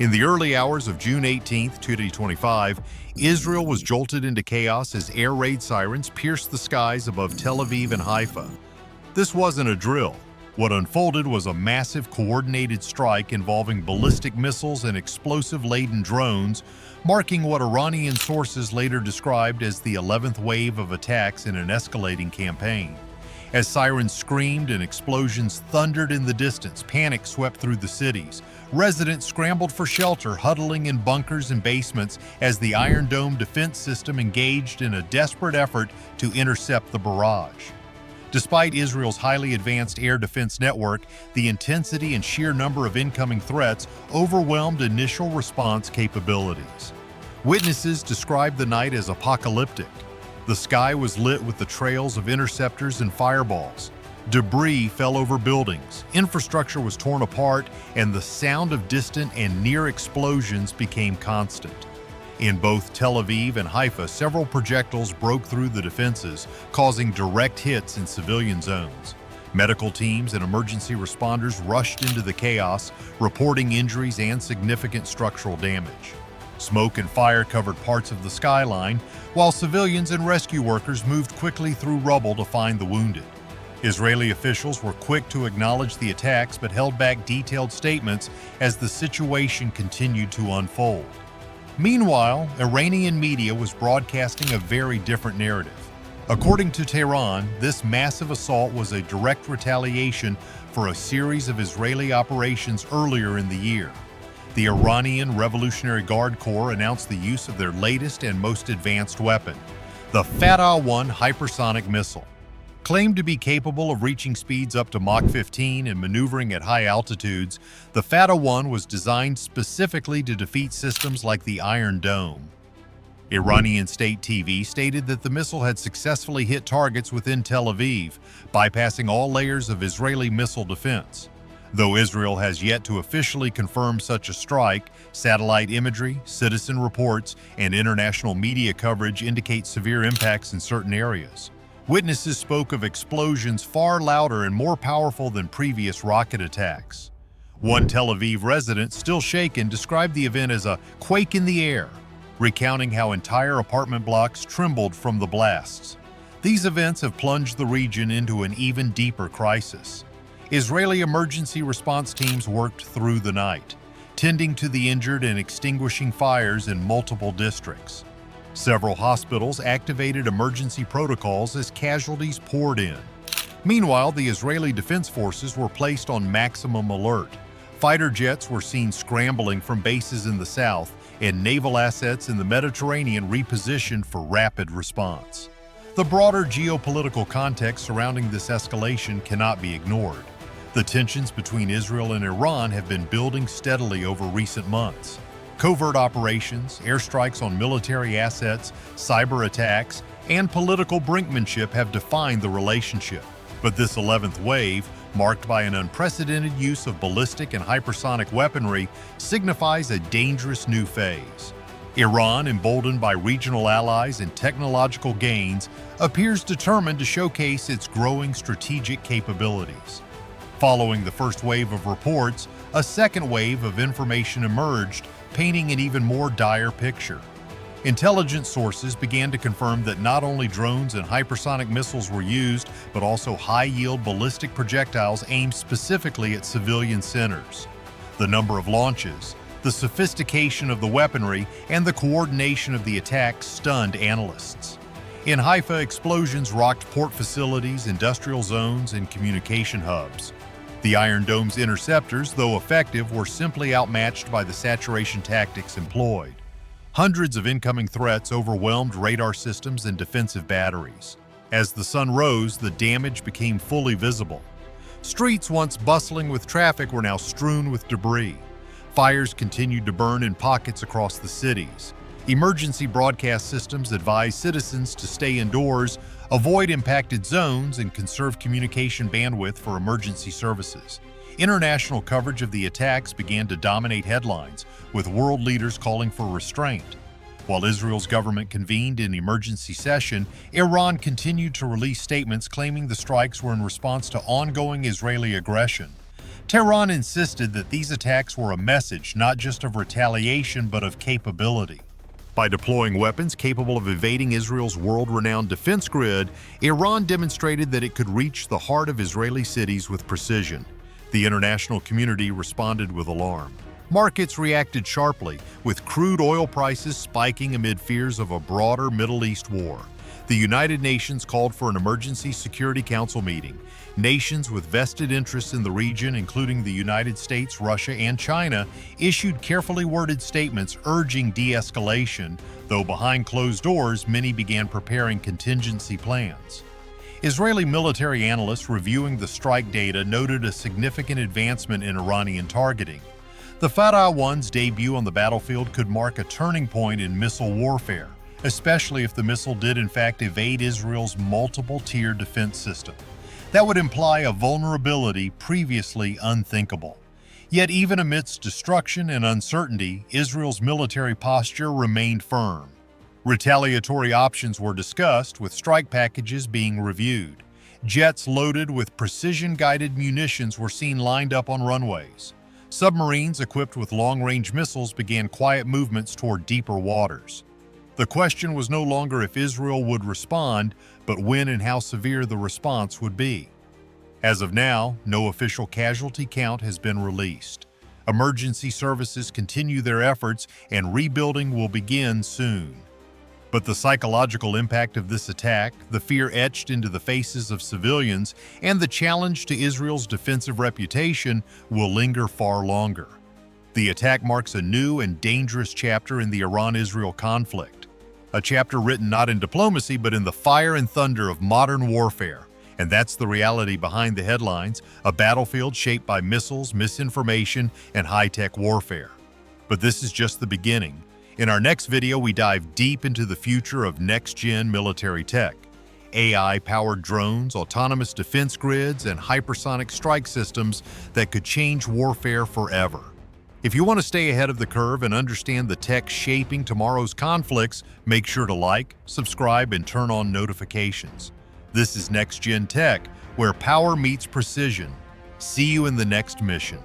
In the early hours of June 18, 2025, Israel was jolted into chaos as air raid sirens pierced the skies above Tel Aviv and Haifa. This wasn't a drill. What unfolded was a massive coordinated strike involving ballistic missiles and explosive-laden drones, marking what Iranian sources later described as the 11th wave of attacks in an escalating campaign. As sirens screamed and explosions thundered in the distance, panic swept through the cities. Residents scrambled for shelter, huddling in bunkers and basements as the Iron Dome defense system engaged in a desperate effort to intercept the barrage. Despite Israel's highly advanced air defense network, the intensity and sheer number of incoming threats overwhelmed initial response capabilities. Witnesses described the night as apocalyptic. The sky was lit with the trails of interceptors and fireballs. Debris fell over buildings, infrastructure was torn apart, and the sound of distant and near explosions became constant. In both Tel Aviv and Haifa, several projectiles broke through the defenses, causing direct hits in civilian zones. Medical teams and emergency responders rushed into the chaos, reporting injuries and significant structural damage. Smoke and fire covered parts of the skyline, while civilians and rescue workers moved quickly through rubble to find the wounded. Israeli officials were quick to acknowledge the attacks but held back detailed statements as the situation continued to unfold. Meanwhile, Iranian media was broadcasting a very different narrative. According to Tehran, this massive assault was a direct retaliation for a series of Israeli operations earlier in the year. The Iranian Revolutionary Guard Corps announced the use of their latest and most advanced weapon, the Fatah-1 hypersonic missile. Claimed to be capable of reaching speeds up to Mach 15 and maneuvering at high altitudes, the Fatah-1 was designed specifically to defeat systems like the Iron Dome. Iranian state TV stated that the missile had successfully hit targets within Tel Aviv, bypassing all layers of Israeli missile defense. Though Israel has yet to officially confirm such a strike, satellite imagery, citizen reports, and international media coverage indicate severe impacts in certain areas. Witnesses spoke of explosions far louder and more powerful than previous rocket attacks. One Tel Aviv resident, still shaken, described the event as a quake in the air, recounting how entire apartment blocks trembled from the blasts. These events have plunged the region into an even deeper crisis. Israeli emergency response teams worked through the night, tending to the injured and extinguishing fires in multiple districts. Several hospitals activated emergency protocols as casualties poured in. Meanwhile, the Israeli Defense Forces were placed on maximum alert. Fighter jets were seen scrambling from bases in the south, and naval assets in the Mediterranean repositioned for rapid response. The broader geopolitical context surrounding this escalation cannot be ignored. The tensions between Israel and Iran have been building steadily over recent months. Covert operations, airstrikes on military assets, cyber attacks, and political brinkmanship have defined the relationship. But this 11th wave, marked by an unprecedented use of ballistic and hypersonic weaponry, signifies a dangerous new phase. Iran, emboldened by regional allies and technological gains, appears determined to showcase its growing strategic capabilities. Following the first wave of reports, a second wave of information emerged, painting an even more dire picture. Intelligence sources began to confirm that not only drones and hypersonic missiles were used, but also high-yield ballistic projectiles aimed specifically at civilian centers. The number of launches, the sophistication of the weaponry, and the coordination of the attack stunned analysts. In Haifa, explosions rocked port facilities, industrial zones, and communication hubs. The Iron Dome's interceptors, though effective, were simply outmatched by the saturation tactics employed. Hundreds of incoming threats overwhelmed radar systems and defensive batteries. As the sun rose, the damage became fully visible. Streets once bustling with traffic were now strewn with debris. Fires continued to burn in pockets across the cities. Emergency broadcast systems advised citizens to stay indoors, avoid impacted zones, and conserve communication bandwidth for emergency services. International coverage of the attacks began to dominate headlines, with world leaders calling for restraint. While Israel's government convened an emergency session, Iran continued to release statements claiming the strikes were in response to ongoing Israeli aggression. Tehran insisted that these attacks were a message not just of retaliation but of capability. By deploying weapons capable of evading Israel's world-renowned defense grid, Iran demonstrated that it could reach the heart of Israeli cities with precision. The international community responded with alarm. Markets reacted sharply, with crude oil prices spiking amid fears of a broader Middle East war. The United Nations called for an emergency Security Council meeting. Nations with vested interests in the region, including the United States, Russia, and China, issued carefully worded statements urging de-escalation, though behind closed doors, many began preparing contingency plans. Israeli military analysts reviewing the strike data noted a significant advancement in Iranian targeting. The Fatah-1's debut on the battlefield could mark a turning point in missile warfare, especially if the missile did in fact evade Israel's multiple-tier defense system. That would imply a vulnerability previously unthinkable. Yet even amidst destruction and uncertainty, Israel's military posture remained firm. Retaliatory options were discussed, with strike packages being reviewed. Jets loaded with precision-guided munitions were seen lined up on runways. Submarines equipped with long-range missiles began quiet movements toward deeper waters. The question was no longer if Israel would respond, but when and how severe the response would be. As of now, no official casualty count has been released. Emergency services continue their efforts, and rebuilding will begin soon. But the psychological impact of this attack, the fear etched into the faces of civilians, and the challenge to Israel's defensive reputation will linger far longer. The attack marks a new and dangerous chapter in the Iran-Israel conflict, a chapter written not in diplomacy but in the fire and thunder of modern warfare. And that's the reality behind the headlines, a battlefield shaped by missiles, misinformation, and high-tech warfare. But this is just the beginning. In our next video, we dive deep into the future of next-gen military tech. AI-powered drones, autonomous defense grids, and hypersonic strike systems that could change warfare forever. If you want to stay ahead of the curve and understand the tech shaping tomorrow's conflicts, make sure to like, subscribe, and turn on notifications. This is Next Gen Tech, where power meets precision. See you in the next mission.